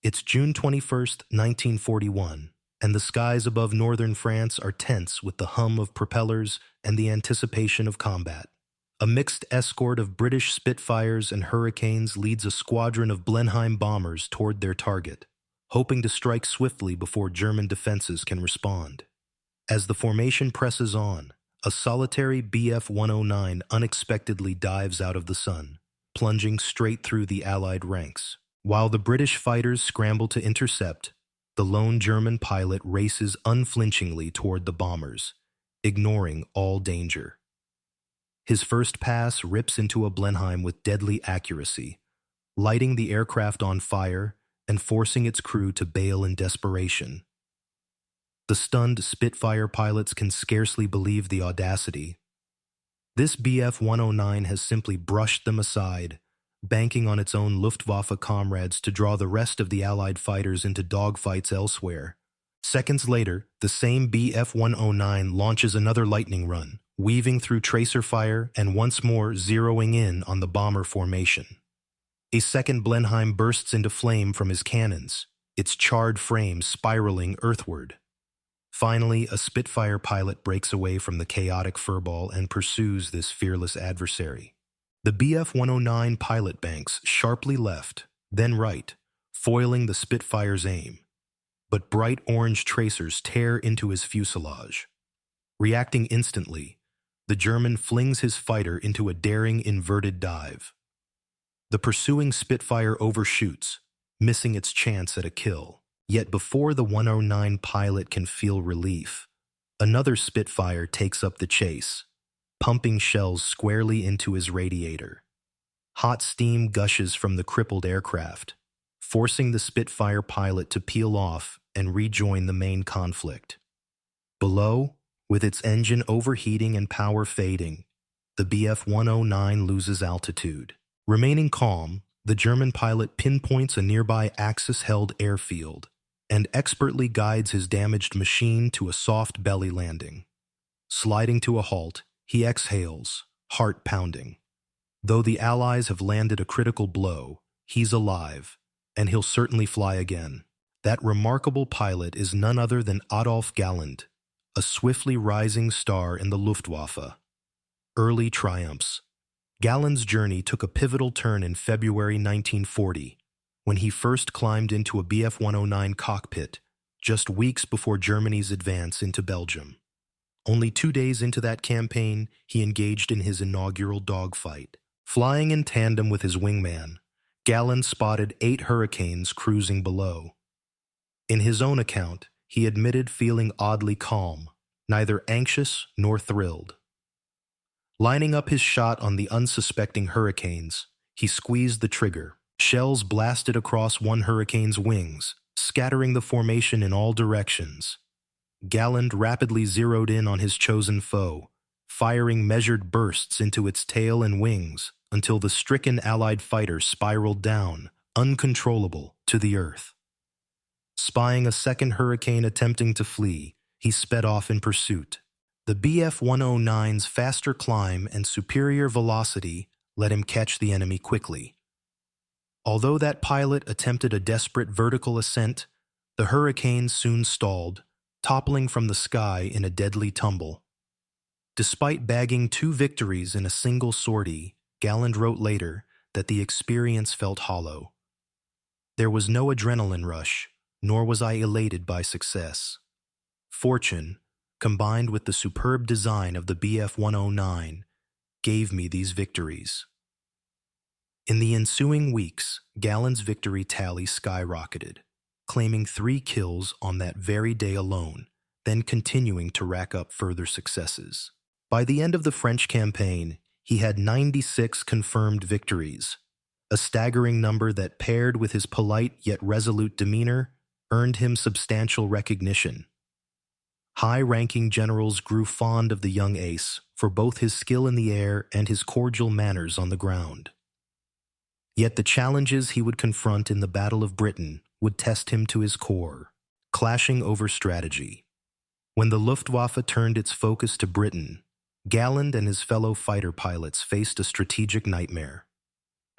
It's June 21st, 1941, and the skies above northern France are tense with the hum of propellers and the anticipation of combat. A mixed escort of British Spitfires and Hurricanes leads a squadron of Blenheim bombers toward their target, hoping to strike swiftly before German defenses can respond. As the formation presses on, a solitary Bf-109 unexpectedly dives out of the sun, plunging straight through the Allied ranks. While the British fighters scramble to intercept, the lone German pilot races unflinchingly toward the bombers, ignoring all danger. His first pass rips into a Blenheim with deadly accuracy, lighting the aircraft on fire and forcing its crew to bail in desperation. The stunned Spitfire pilots can scarcely believe the audacity. This Bf-109 has simply brushed them aside, banking on its own Luftwaffe comrades to draw the rest of the Allied fighters into dogfights elsewhere. Seconds later, the same Bf-109 launches another lightning run, weaving through tracer fire and once more zeroing in on the bomber formation. A second Blenheim bursts into flame from his cannons, its charred frame spiraling earthward. Finally, a Spitfire pilot breaks away from the chaotic furball and pursues this fearless adversary. The Bf-109 pilot banks sharply left, then right, foiling the Spitfire's aim. But bright orange tracers tear into his fuselage. Reacting instantly, the German flings his fighter into a daring inverted dive. The pursuing Spitfire overshoots, missing its chance at a kill. Yet before the 109 pilot can feel relief, another Spitfire takes up the chase, pumping shells squarely into his radiator. Hot steam gushes from the crippled aircraft, forcing the Spitfire pilot to peel off and rejoin the main conflict. Below, with its engine overheating and power fading, the Bf-109 loses altitude. Remaining calm, the German pilot pinpoints a nearby Axis-held airfield and expertly guides his damaged machine to a soft belly landing. Sliding to a halt, he exhales, heart pounding. Though the Allies have landed a critical blow, he's alive, and he'll certainly fly again. That remarkable pilot is none other than Adolf Galland, a swiftly rising star in the Luftwaffe. Early triumphs. Galland's journey took a pivotal turn in February 1940, when he first climbed into a Bf-109 cockpit, just weeks before Germany's advance into Belgium. Only 2 days into that campaign, he engaged in his inaugural dogfight. Flying in tandem with his wingman, Galland spotted 8 Hurricanes cruising below. In his own account, he admitted feeling oddly calm, neither anxious nor thrilled. Lining up his shot on the unsuspecting Hurricanes, he squeezed the trigger. Shells blasted across one Hurricane's wings, scattering the formation in all directions. Galland rapidly zeroed in on his chosen foe, firing measured bursts into its tail and wings until the stricken Allied fighter spiraled down, uncontrollable, to the earth. Spying a second Hurricane attempting to flee, he sped off in pursuit. The Bf-109's faster climb and superior velocity let him catch the enemy quickly. Although that pilot attempted a desperate vertical ascent, the Hurricane soon stalled, toppling from the sky in a deadly tumble. Despite bagging 2 victories in a single sortie, Galland wrote later that the experience felt hollow. There was no adrenaline rush, nor was I elated by success. Fortune, combined with the superb design of the Bf-109, gave me these victories. In the ensuing weeks, Galland's victory tally skyrocketed, claiming 3 kills on that very day alone, then continuing to rack up further successes. By the end of the French campaign, he had 96 confirmed victories, a staggering number that, paired with his polite yet resolute demeanor, earned him substantial recognition. High-ranking generals grew fond of the young ace for both his skill in the air and his cordial manners on the ground. Yet the challenges he would confront in the Battle of Britain would test him to his core, clashing over strategy. When the Luftwaffe turned its focus to Britain, Galland and his fellow fighter pilots faced a strategic nightmare.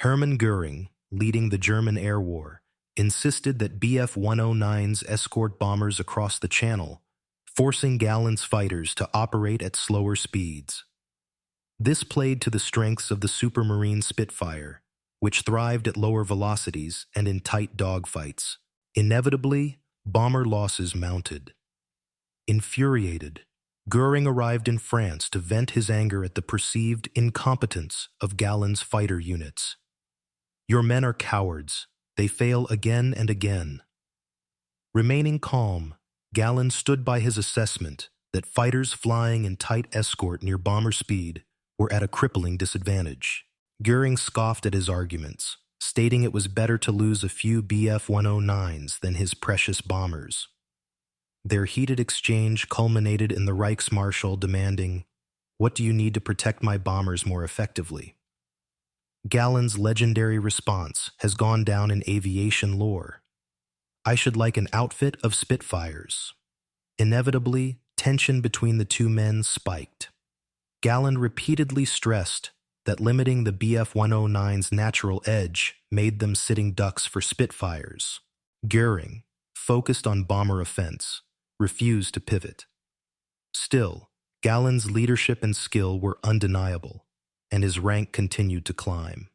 Hermann Göring, leading the German air war, insisted that Bf-109s escort bombers across the Channel, forcing Galland's fighters to operate at slower speeds. This played to the strengths of the Supermarine Spitfire, which thrived at lower velocities and in tight dogfights. Inevitably, bomber losses mounted. Infuriated, Göring arrived in France to vent his anger at the perceived incompetence of Galland's fighter units. "Your men are cowards. They fail again and again." Remaining calm, Galland stood by his assessment that fighters flying in tight escort near bomber speed were at a crippling disadvantage. Göring scoffed at his arguments, stating it was better to lose a few Bf-109s than his precious bombers. Their heated exchange culminated in the Reichsmarschall demanding, "What do you need to protect my bombers more effectively?" Galland's legendary response has gone down in aviation lore. "I should like an outfit of Spitfires." Inevitably, tension between the two men spiked. Galland repeatedly stressed that limiting the Bf-109's natural edge made them sitting ducks for Spitfires. Göring, focused on bomber offense, refused to pivot. Still, Galland's leadership and skill were undeniable, and his rank continued to climb.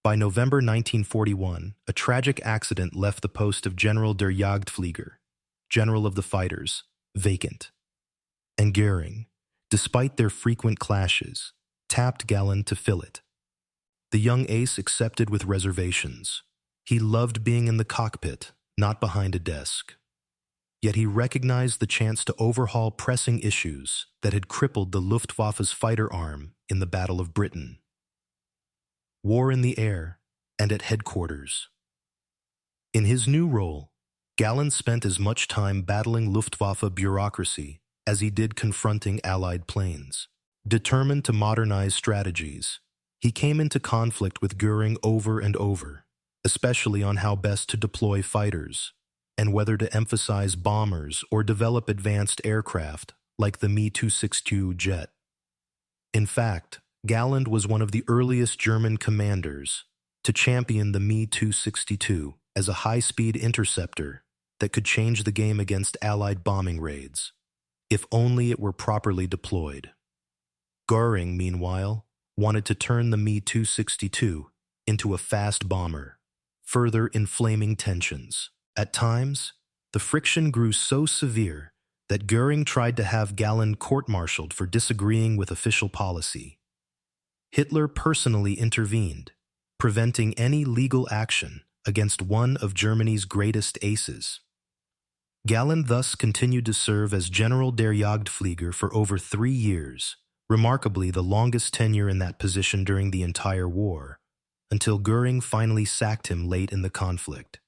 By November 1941, a tragic accident left the post of General der Jagdflieger, General of the Fighters, vacant. And Göring, despite their frequent clashes, tapped Galland to fill it. The young ace accepted with reservations. He loved being in the cockpit, not behind a desk. Yet he recognized the chance to overhaul pressing issues that had crippled the Luftwaffe's fighter arm in the Battle of Britain. War in the air and at headquarters. In his new role, Galland spent as much time battling Luftwaffe bureaucracy as he did confronting Allied planes. Determined to modernize strategies, he came into conflict with Göring over and over, especially on how best to deploy fighters, and whether to emphasize bombers or develop advanced aircraft like the Me-262 jet. In fact, Galland was one of the earliest German commanders to champion the Me-262 as a high-speed interceptor that could change the game against Allied bombing raids, if only it were properly deployed. Göring, meanwhile, wanted to turn the Me-262 into a fast bomber, further inflaming tensions. At times, the friction grew so severe that Göring tried to have Galland court-martialed for disagreeing with official policy. Hitler personally intervened, preventing any legal action against one of Germany's greatest aces. Galland thus continued to serve as General der Jagdflieger for over 3 years, remarkably the longest tenure in that position during the entire war, until Göring finally sacked him late in the conflict.